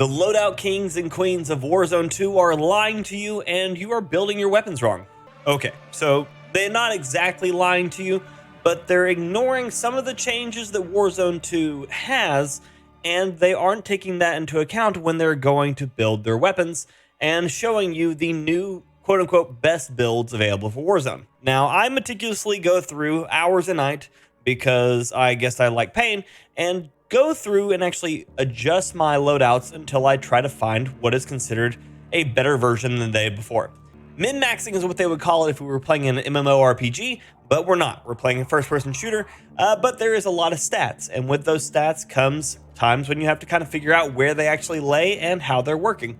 The loadout kings and queens of Warzone 2 are lying to you and you are building your weapons wrong. Okay, so they're not exactly lying to you, but they're ignoring some of the changes that Warzone 2 has, and they aren't taking that into account when they're going to build their weapons and showing you the new quote-unquote best builds available for Warzone. Now, I meticulously go through hours a night because I guess I like pain, and go through and actually adjust my loadouts until I try to find what is considered a better version than the day before. Min-maxing is what they would call it if we were playing an MMORPG, but we're not. We're playing a first-person shooter, but there is a lot of stats, and with those stats comes times when you have to kind of figure out where they actually lay and how they're working.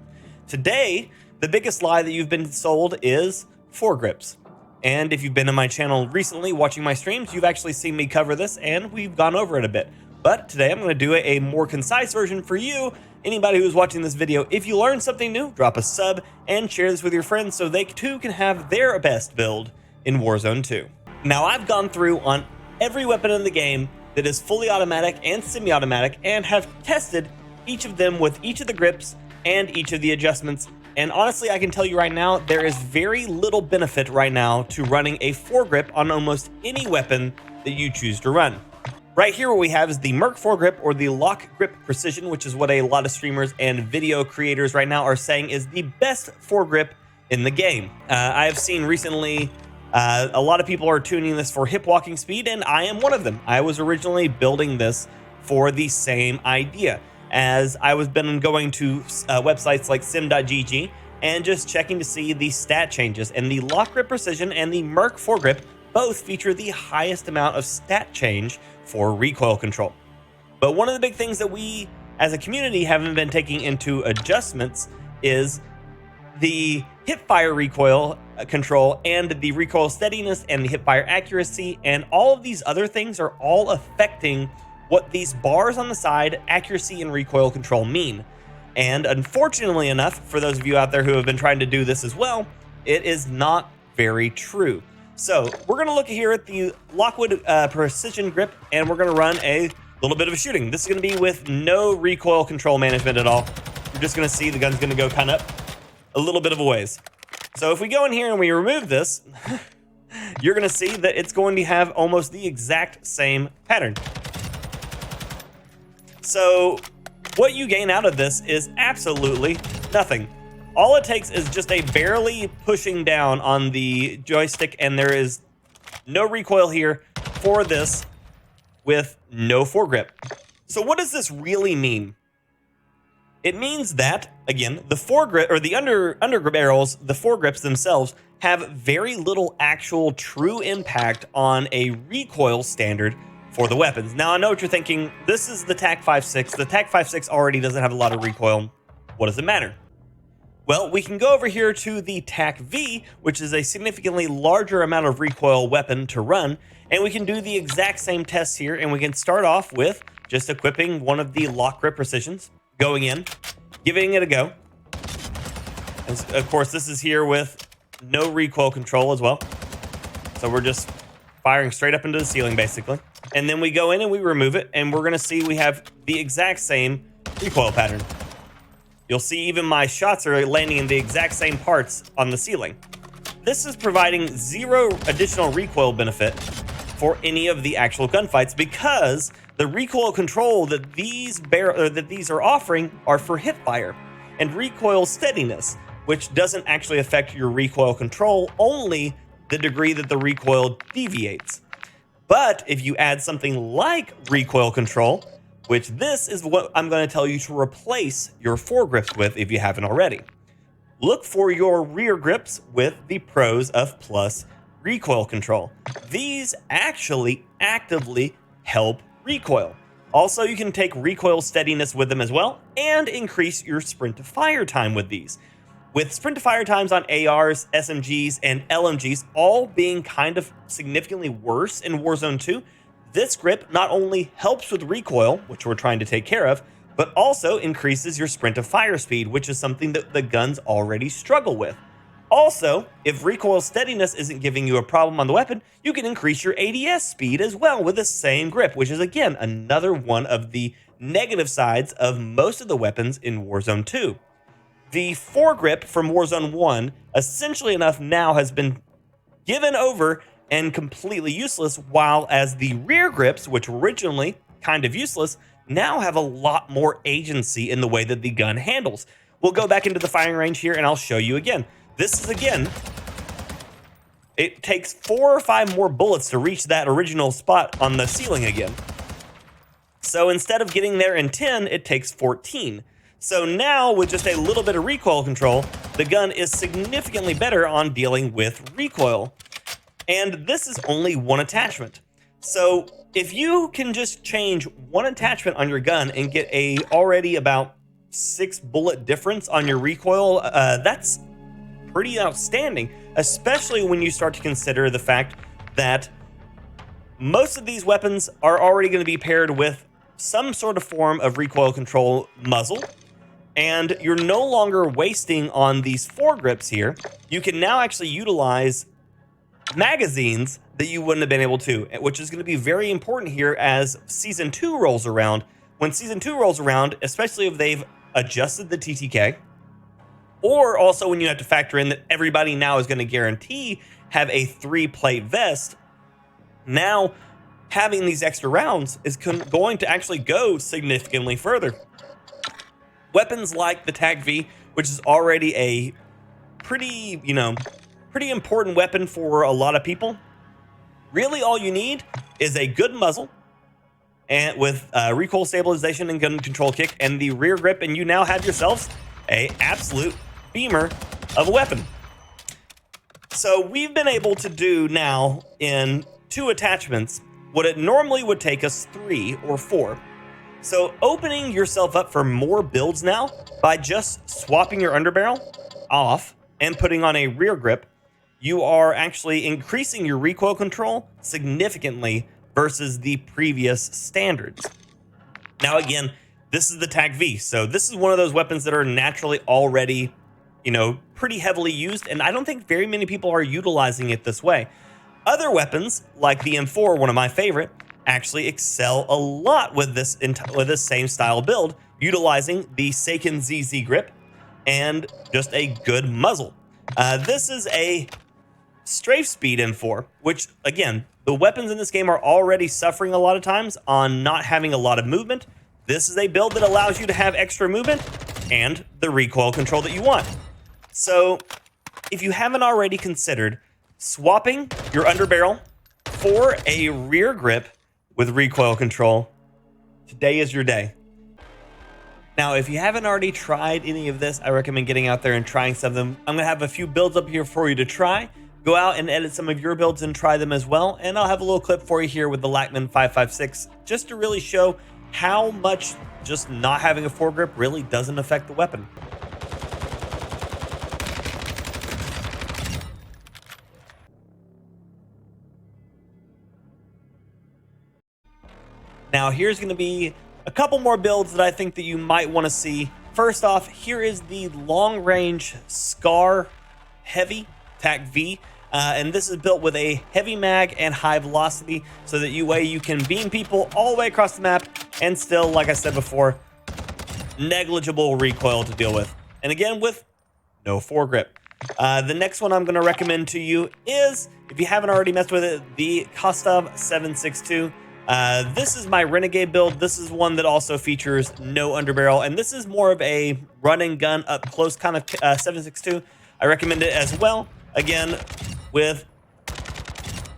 Today, the biggest lie that you've been sold is foregrips. And if you've been on my channel recently watching my streams, you've actually seen me cover this, and we've gone over it a bit. But today I'm going to do a more concise version for you, anybody who's watching this video. If you learned something new, drop a sub and share this with your friends so they too can have their best build in Warzone 2. Now, I've gone through on every weapon in the game that is fully automatic and semi-automatic and have tested each of them with each of the grips and each of the adjustments. And honestly, I can tell you right now, there is very little benefit right now to running a foregrip on almost any weapon that you choose to run. Right here, what we have is the Merc foregrip, or the Lock Grip Precision, which is what a lot of streamers and video creators right now are saying is the best foregrip in the game. I have seen recently a lot of people are tuning this for hip walking speed, and I am one of them. I was originally building this for the same idea, as I was been going to websites like sim.gg and just checking to see the stat changes. And the Lock Grip Precision and the Merc foregrip both feature the highest amount of stat change for recoil control. But one of the big things that we as a community haven't been taking into adjustments is the hipfire recoil control and the recoil steadiness and the hipfire accuracy, and all of these other things are all affecting what these bars on the side, accuracy and recoil control, mean. And unfortunately enough, for those of you out there who have been trying to do this as well, it is not very true. So we're going to look here at the Lockwood Precision Grip, and we're going to run a little bit of a shooting. This is going to be with no recoil control management at all. You're just going to see the gun's going to go kind of a little bit of a ways. So if we go in here and we remove this, you're going to see that it's going to have almost the exact same pattern. So what you gain out of this is absolutely nothing. All it takes is just a barely pushing down on the joystick, and there is no recoil here for this with no foregrip. So what does this really mean? It means that, again, the foregrip, or the undergrip barrels, the foregrips themselves, have very little actual true impact on a recoil standard for the weapons. Now, I know what you're thinking. This is the TAC 5.6. The TAC 5.6 already doesn't have a lot of recoil. What does it matter? Well, we can go over here to the TAC V, which is a significantly larger amount of recoil weapon to run, and we can do the exact same tests here, and we can start off with just equipping one of the Lock Grip Precisions, going in, giving it a go. And of course, this is here with no recoil control as well. So we're just firing straight up into the ceiling, basically. And then we go in and we remove it, and we're going to see we have the exact same recoil pattern. You'll see even my shots are landing in the exact same parts on the ceiling. This is providing zero additional recoil benefit for any of the actual gunfights, because the recoil control that these are offering are for hipfire and recoil steadiness, which doesn't actually affect your recoil control, only the degree that the recoil deviates. But if you add something like recoil control, which this is what I'm going to tell you to replace your foregrips with if you haven't already. Look for your rear grips with the Pros of Plus recoil control. These actually actively help recoil. Also, you can take recoil steadiness with them as well and increase your sprint to fire time with these. With sprint to fire times on ARs, SMGs, and LMGs all being kind of significantly worse in Warzone 2, this grip not only helps with recoil, which we're trying to take care of, but also increases your sprint to fire speed, which is something that the guns already struggle with. Also, if recoil steadiness isn't giving you a problem on the weapon, you can increase your ADS speed as well with the same grip, which is again another one of the negative sides of most of the weapons in Warzone 2. The foregrip from Warzone 1, essentially enough, now has been given over and completely useless, while as the rear grips, which were originally kind of useless, now have a lot more agency in the way that the gun handles. We'll go back into the firing range here and I'll show you again. This is again, it takes 4 or 5 more bullets to reach that original spot on the ceiling again. So instead of getting there in 10, it takes 14. So now with just a little bit of recoil control, the gun is significantly better on dealing with recoil. And this is only one attachment. So if you can just change one attachment on your gun and get a already about 6 bullet difference on your recoil, that's pretty outstanding, especially when you start to consider the fact that most of these weapons are already going to be paired with some sort of form of recoil control muzzle, and you're no longer wasting on these foregrips here. You can now actually utilize magazines that you wouldn't have been able to, which is going to be very important here as Season 2 rolls around. When Season 2 rolls around, especially if they've adjusted the TTK, or also when you have to factor in that everybody now is going to guarantee have a 3-plate vest, now having these extra rounds is going to actually go significantly further. Weapons like the TAC-V, which is already a pretty important weapon for a lot of people. Really all you need is a good muzzle and with recoil stabilization and gun control kick and the rear grip, and you now have yourselves a absolute beamer of a weapon. So we've been able to do now in 2 attachments what it normally would take us 3 or 4. So opening yourself up for more builds now by just swapping your underbarrel off and putting on a rear grip, you are actually increasing your recoil control significantly versus the previous standards. Now again, this is the TAC-V, so this is one of those weapons that are naturally already, pretty heavily used, and I don't think very many people are utilizing it this way. Other weapons, like the M4, one of my favorite, actually excel a lot with this same style build, utilizing the Seiken ZZ grip and just a good muzzle. This is a strafe speed M4, which again, the weapons in this game are already suffering a lot of times on not having a lot of movement. This is a build that allows you to have extra movement and the recoil control that you want. So if you haven't already considered swapping your underbarrel for a rear grip with recoil control, today is your day. Now, if you haven't already tried any of this, I recommend getting out there and trying some of them. I'm going to have a few builds up here for you to try. Go out and edit some of your builds and try them as well. And I'll have a little clip for you here with the Lackman 556 just to really show how much just not having a foregrip really doesn't affect the weapon. Now, here's going to be a couple more builds that I think that you might want to see. First off, here is the long-range Scar Heavy TAC-V. And this is built with a heavy mag and high velocity so that you can beam people all the way across the map and still, like I said before, negligible recoil to deal with. And again, with no foregrip. The next one I'm going to recommend to you is, if you haven't already messed with it, the Kostov 762. This is my Renegade build. This is one that also features no underbarrel, and this is more of a run and gun up close kind of 762. I recommend it as well. Again, with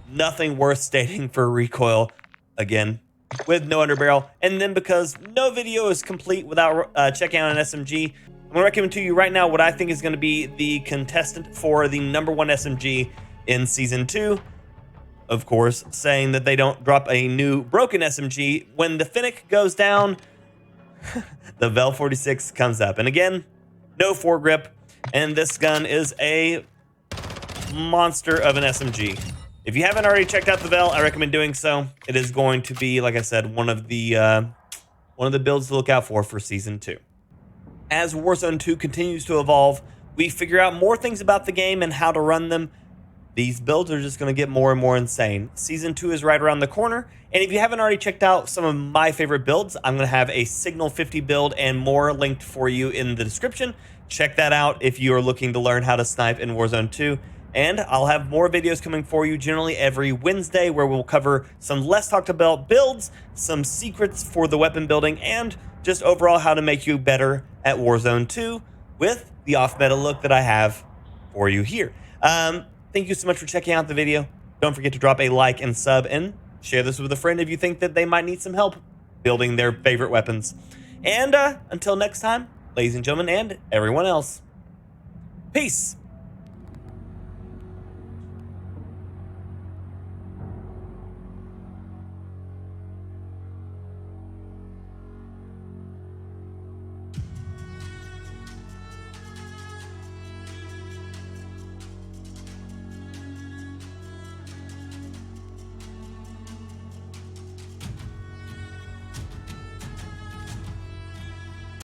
nothing worth stating for recoil, again, with no underbarrel. And then because no video is complete without checking out an SMG, I'm going to recommend to you right now what I think is going to be the contestant for the #1 SMG in Season 2. Of course, saying that they don't drop a new broken SMG. When the Finnick goes down, the Vel 46 comes up. And again, no foregrip. And this gun is a monster of an SMG. If you haven't already checked out the Vel, I recommend doing so. It is going to be, like I said, one of the builds to look out for Season 2. As Warzone 2 continues to evolve, we figure out more things about the game and how to run them. these builds are just going to get more and more insane. Season 2 is right around the corner, and if you haven't already checked out some of my favorite builds, I'm going to have a Signal 50 build and more linked for you in the description. Check that out if you are looking to learn how to snipe in Warzone 2. And I'll have more videos coming for you generally every Wednesday, where we'll cover some less talked about builds, some secrets for the weapon building, and just overall how to make you better at Warzone 2 with the off-meta look that I have for you here. Thank you so much for checking out the video. Don't forget to drop a like and sub, and share this with a friend if you think that they might need some help building their favorite weapons. And until next time, ladies and gentlemen, and everyone else, peace.